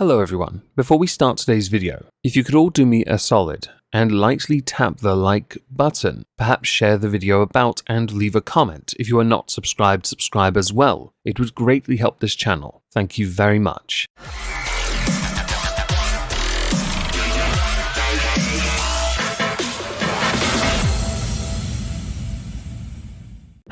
Hello everyone. Before we start today's video, if you could all do me a solid and lightly tap the like button, perhaps share the video about and leave a comment. If you are not subscribed, subscribe as well. It would greatly help this channel. Thank you very much.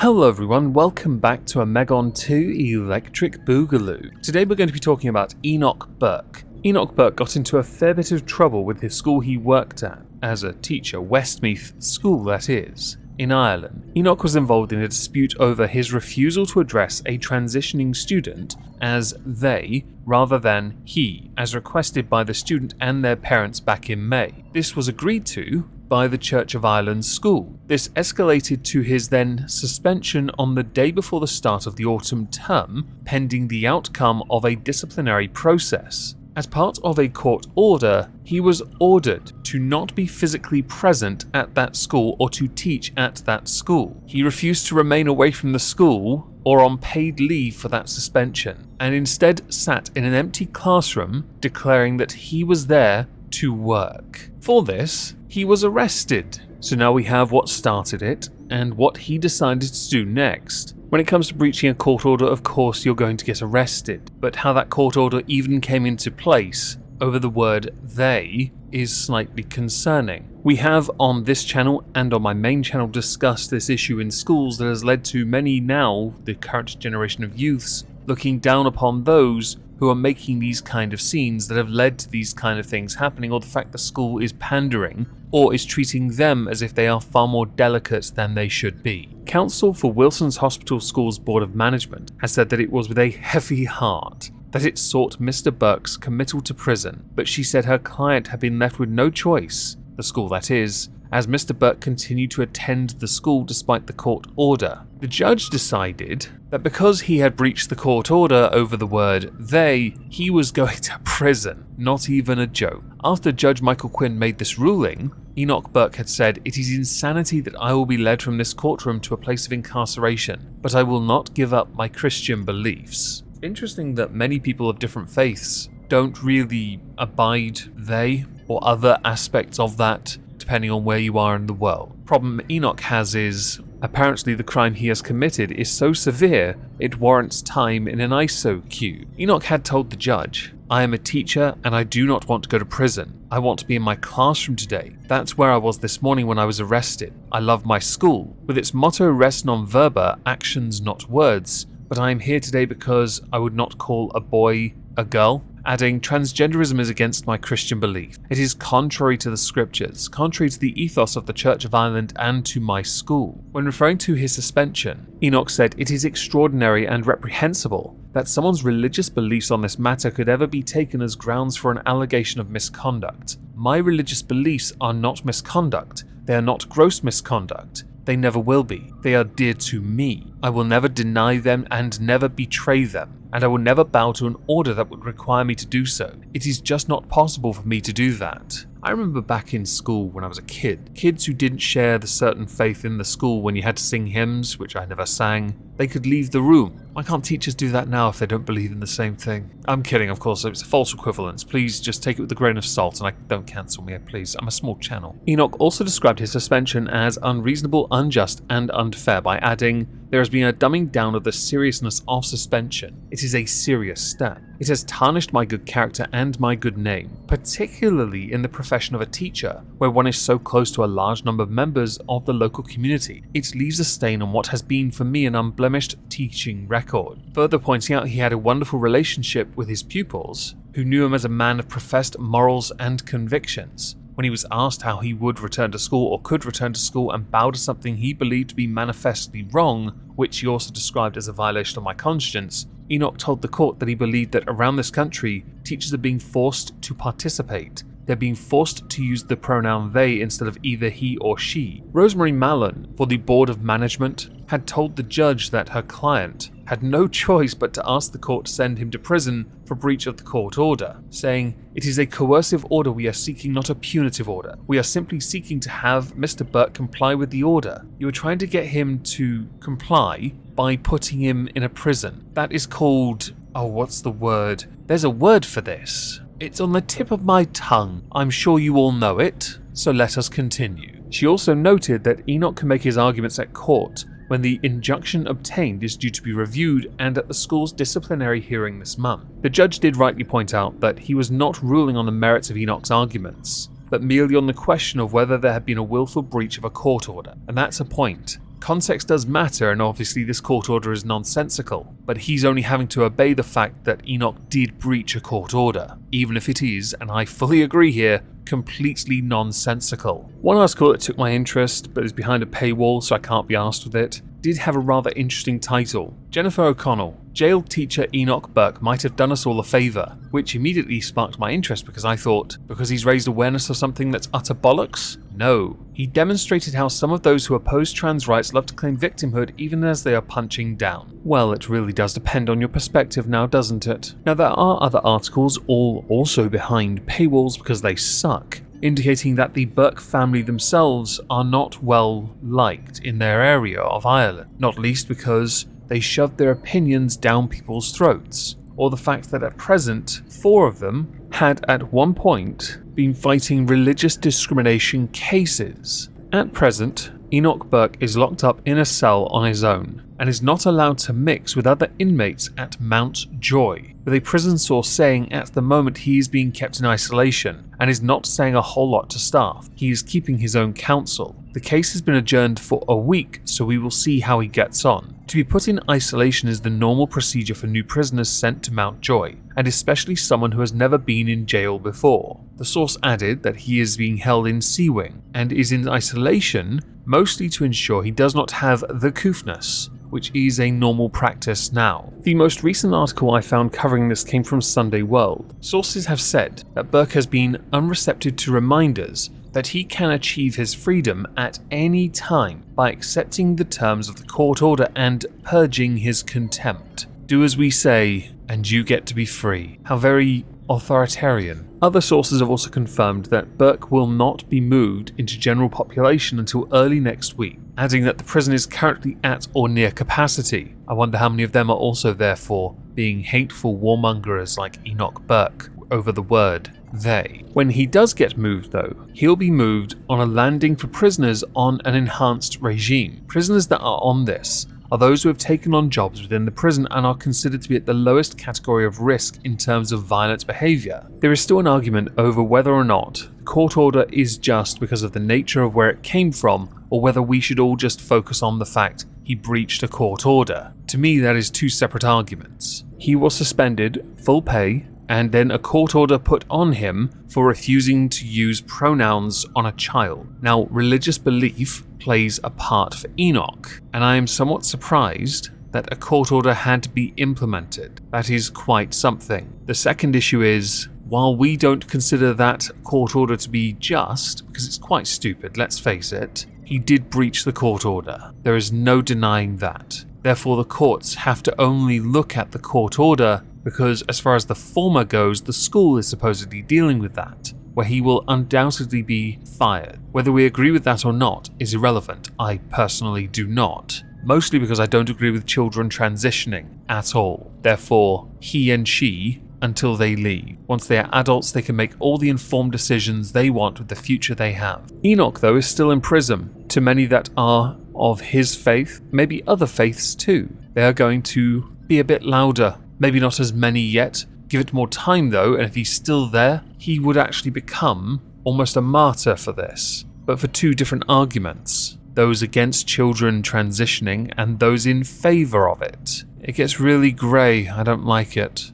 Hello everyone, welcome back to a Megon 2 Electric Boogaloo. Today we're going to be talking about Enoch Burke. Enoch Burke got into a fair bit of trouble with his school he worked at as a teacher, Westmeath School that is, in Ireland. Enoch was involved in a dispute over his refusal to address a transitioning student as they rather than he, as requested by the student and their parents back in May. This was agreed to by the Church of Ireland school. This escalated to his then suspension on the day before the start of the autumn term, pending the outcome of a disciplinary process. As part of a court order, he was ordered to not be physically present at that school or to teach at that school. He refused to remain away from the school or on paid leave for that suspension, and instead sat in an empty classroom declaring that he was there to work. For this, he was arrested. So now we have what started it and what he decided to do next. When it comes to breaching a court order, of course you're going to get arrested, but how that court order even came into place over the word they is slightly concerning. We have on this channel and on my main channel discussed this issue in schools that has led to many now, the current generation of youths, looking down upon those who are making these kind of scenes that have led to these kind of things happening, or the fact the school is pandering or is treating them as if they are far more delicate than they should be. Counsel for Wilson's Hospital School's Board of Management has said that it was with a heavy heart that it sought Mr. Burke's committal to prison, but she said her client had been left with no choice, the school that is, as Mr. Burke continued to attend the school despite the court order. The judge decided that because he had breached the court order over the word they, he was going to prison. Not even a joke. After Judge Michael Quinn made this ruling, Enoch Burke had said, "It is insanity that I will be led from this courtroom to a place of incarceration, but I will not give up my Christian beliefs." Interesting that many people of different faiths don't really abide they or other aspects of that, depending on where you are in the world. Problem Enoch has is, apparently the crime he has committed is so severe it warrants time in an ISO queue. Enoch had told the judge, "I am a teacher and I do not want to go to prison. I want to be in my classroom today. That's where I was this morning when I was arrested. I love my school, with its motto res non verba, actions not words, but I am here today because I would not call a boy a girl," adding, "Transgenderism is against my Christian belief. It is contrary to the scriptures, contrary to the ethos of the Church of Ireland and to my school." When referring to his suspension, Enoch said, "It is extraordinary and reprehensible that someone's religious beliefs on this matter could ever be taken as grounds for an allegation of misconduct. My religious beliefs are not misconduct. They are not gross misconduct. They never will be. They are dear to me. I will never deny them and never betray them, and I will never bow to an order that would require me to do so. It is just not possible for me to do that." I remember back in school when I was a kid, kids who didn't share the certain faith in the school, when you had to sing hymns, which I never sang, they could leave the room. Why can't teachers do that now if they don't believe in the same thing? I'm kidding, of course, it's a false equivalence. Please just take it with a grain of salt and don't cancel me, please. I'm a small channel. Enoch also described his suspension as unreasonable, unjust, and unfair by adding, "There has been a dumbing down of the seriousness of suspension. It is a serious step. It has tarnished my good character and my good name, particularly in the profession of a teacher, where one is so close to a large number of members of the local community. It leaves a stain on what has been for me an unblemished teaching record." Further pointing out he had a wonderful relationship with his pupils, who knew him as a man of professed morals and convictions. When he was asked how he would return to school or could return to school and bow to something he believed to be manifestly wrong, which he also described as a violation of my conscience, Enoch told the court that he believed that around this country, teachers are being forced to participate. They're being forced to use the pronoun they instead of either he or she. Rosemary Mallon, for the Board of Management, had told the judge that her client had no choice but to ask the court to send him to prison for breach of the court order, saying, "It is a coercive order we are seeking, not a punitive order. We are simply seeking to have Mr. Burke comply with the order. You are trying to get him to comply by putting him in a prison. That is called, what's the word? There's a word for this. It's on the tip of my tongue. I'm sure you all know it, so let us continue. She also noted that Enoch can make his arguments at court when the injunction obtained is due to be reviewed and at the school's disciplinary hearing this month. The judge did rightly point out that he was not ruling on the merits of Enoch's arguments, but merely on the question of whether there had been a willful breach of a court order. And that's a point. Context does matter, and obviously this court order is nonsensical, but he's only having to obey the fact that Enoch did breach a court order, even if it is, and I fully agree here, completely nonsensical. One article that took my interest, but is behind a paywall so I can't be arsed with it, did have a rather interesting title. Jennifer O'Connell, jail teacher Enoch Burke might have done us all a favour, which immediately sparked my interest because I thought, because he's raised awareness of something that's utter bollocks? No. He demonstrated how some of those who oppose trans rights love to claim victimhood even as they are punching down. Well, it really does depend on your perspective now, doesn't it? Now, there are other articles, all also behind paywalls because they suck, indicating that the Burke family themselves are not well liked in their area of Ireland, not least because they shoved their opinions down people's throats, or the fact that at present, 4 of them had at one point been fighting religious discrimination cases. At present, Enoch Burke is locked up in a cell on his own and is not allowed to mix with other inmates at Mount Joy, with a prison source saying at the moment he is being kept in isolation and is not saying a whole lot to staff. He is keeping his own counsel. The case has been adjourned for a week, so we will see how he gets on. To be put in isolation is the normal procedure for new prisoners sent to Mount Joy, and especially someone who has never been in jail before. The source added that he is being held in C Wing and is in isolation mostly to ensure he does not have the coofness, which is a normal practice now. The most recent article I found covering this came from Sunday World. Sources have said that Burke has been unreceptive to reminders that he can achieve his freedom at any time by accepting the terms of the court order and purging his contempt. Do as we say, and you get to be free. How very authoritarian. Other sources have also confirmed that Burke will not be moved into general population until early next week, adding that the prison is currently at or near capacity. I wonder how many of them are also therefore being hateful warmongers like Enoch Burke over the word they. When he does get moved though, he'll be moved on a landing for prisoners on an enhanced regime. Prisoners that are on this are those who have taken on jobs within the prison and are considered to be at the lowest category of risk in terms of violent behaviour. There is still an argument over whether or not the court order is just because of the nature of where it came from, or whether we should all just focus on the fact he breached a court order. To me, that is 2 separate arguments. He was suspended, full pay, and then a court order put on him for refusing to use pronouns on a child. Now, religious belief plays a part for Enoch, and I am somewhat surprised that a court order had to be implemented. That is quite something. The second issue is, while we don't consider that court order to be just, because it's quite stupid, let's face it, he did breach the court order. There is no denying that. Therefore, the courts have to only look at the court order because as far as the former goes, the school is supposedly dealing with that, where he will undoubtedly be fired. Whether we agree with that or not is irrelevant. I personally do not. Mostly because I don't agree with children transitioning at all. Therefore, he and she, until they leave. Once they are adults, they can make all the informed decisions they want with the future they have. Enoch, though, is still in prison. To many that are of his faith, maybe other faiths too, they are going to be a bit louder. Maybe not as many yet. Give it more time though, and if he's still there, he would actually become almost a martyr for this. But for 2 different arguments. Those against children transitioning and those in favour of it. It gets really grey, I don't like it.